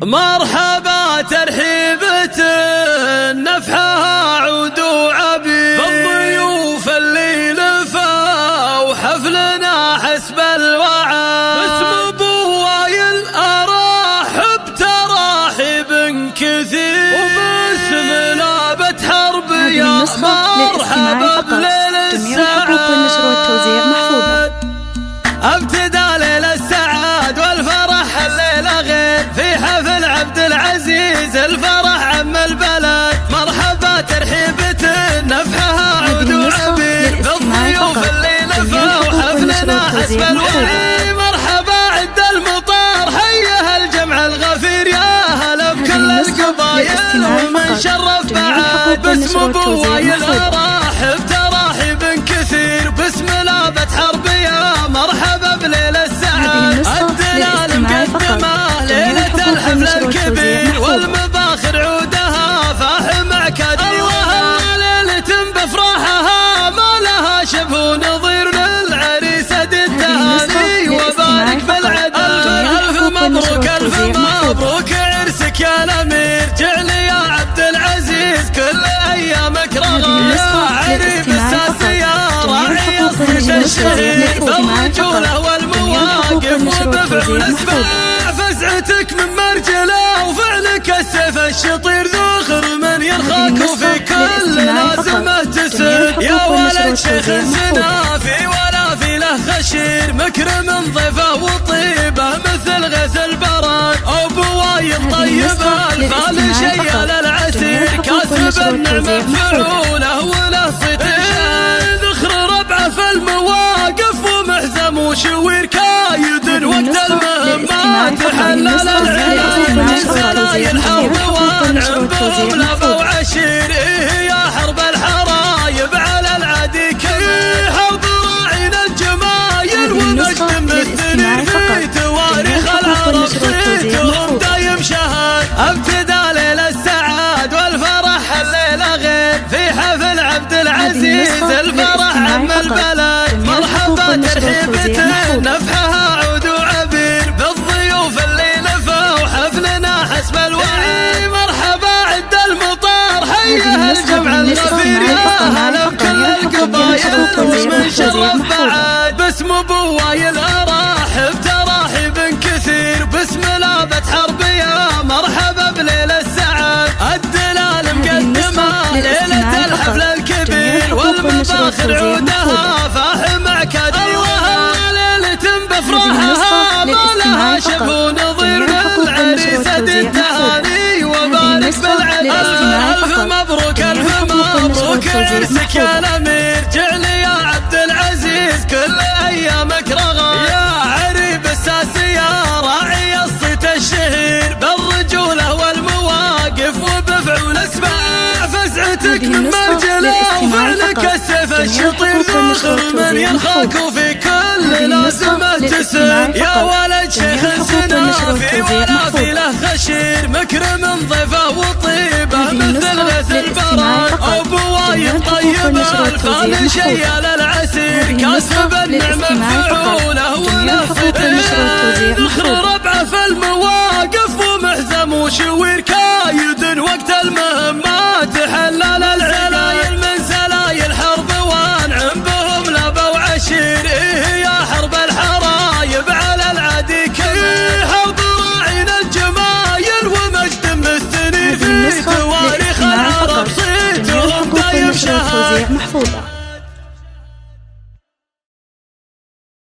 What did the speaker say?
مرحبا ترحيبة نفحها عود وعبير بالضيوف اللي لفوا حفلنا حسب الوعد باسم ابو وايل ارحب تراحيب كثير وباسم لابة حرب يا مرحبا بليل السعاد ابتدى ليل السعاد والفرح الليلة غير في حفل عبد العزيز الفرح عم البلد مرحبا ترحيبة نفحها عود وعبير بالضيوف اللي لفوا حفلنا حسب الوعي مرحبا عد المطار حيها الجمع الغفير يا هلا بكل القبايل ومن شرف بعد باسم ابو وايل ارحب تراحيب كثير باسم لابة حرب يا مرحبا بليل السعاد الدلال مقدمه ليلة الحفل الكبير والمباخر عودها فاحم عكاد الله ليلة بافراحها ما لها شبه ونظير للعريس التهاني وبارك بالعدد الف مبروك الف مبروك عرسك يا الامير جعل يا عبد العزيز كل ايامك رغم يا عريف الساسية راعي الصيت الشهير بالرجولة والمواقف وبفعل اسماع فزعتك من مرجله وفعلك السيف الشطير ذخر من يرخاك وفي كل لازمه تسر يا ولد شيخ السنافي ولا في له خشير مكرم ضيفه وطيبه مثل غيث البرد ابو وايل طيب الفال شيال العسير كاسب النعمه فعوله وله صيت ذخر ربعه في المواقف ومحزم وشوير كايد وقت المهمات تحلل العلام من سلايل حرب وانعم بولبه وعشير يا حرب الحرايب على العادي كبير حرب راعين الجمايل ومجد مستنير في تواريخ العرب صيتهم دايم شهاد ابتدى ليل السعاد والفرح الليلة غير في حفل عبد العزيز الفرح عم البلد مرحبا ترحيبة نفحها عود وعبير بالضيوف اللي لفوا حفلنا حسب الوعي مرحبا عد المطار حيها الجمع الغفير يا هلا بكل القبايل ومن شرف بعد باسم ابو وايل ارحب تراحيب كثير باسم لابة حرب يا مرحبا بليل السعاد الدلال مقدمه ليلة الحفل الكبير والمباخر عودها فاحم عكاد الله ليلة بافراحها ما لها شبه ونظير للعريس التهاني وبارك بالعدد الف مبروك الف مبروك عرسك يا الامير جعل يا عبد العزيز كل ايامك رغم يا عريب الساسية راعي الصيت الشهير بالرجولة والمواقف وبفعل اسماع فزعتك من مرجله وفعلك السيف الشطير ذخر من يرخاك وفي كل لازمه تسر يا ولد شيخ السنافي ولا في له خشير مكرم ضيفه وطيبه مثل غيث البرد ابو وايل طيب الفال شيال العسير كاسب النعمه فعوله وله صيت ذخر ربعه في المواقف ومحزم وشوير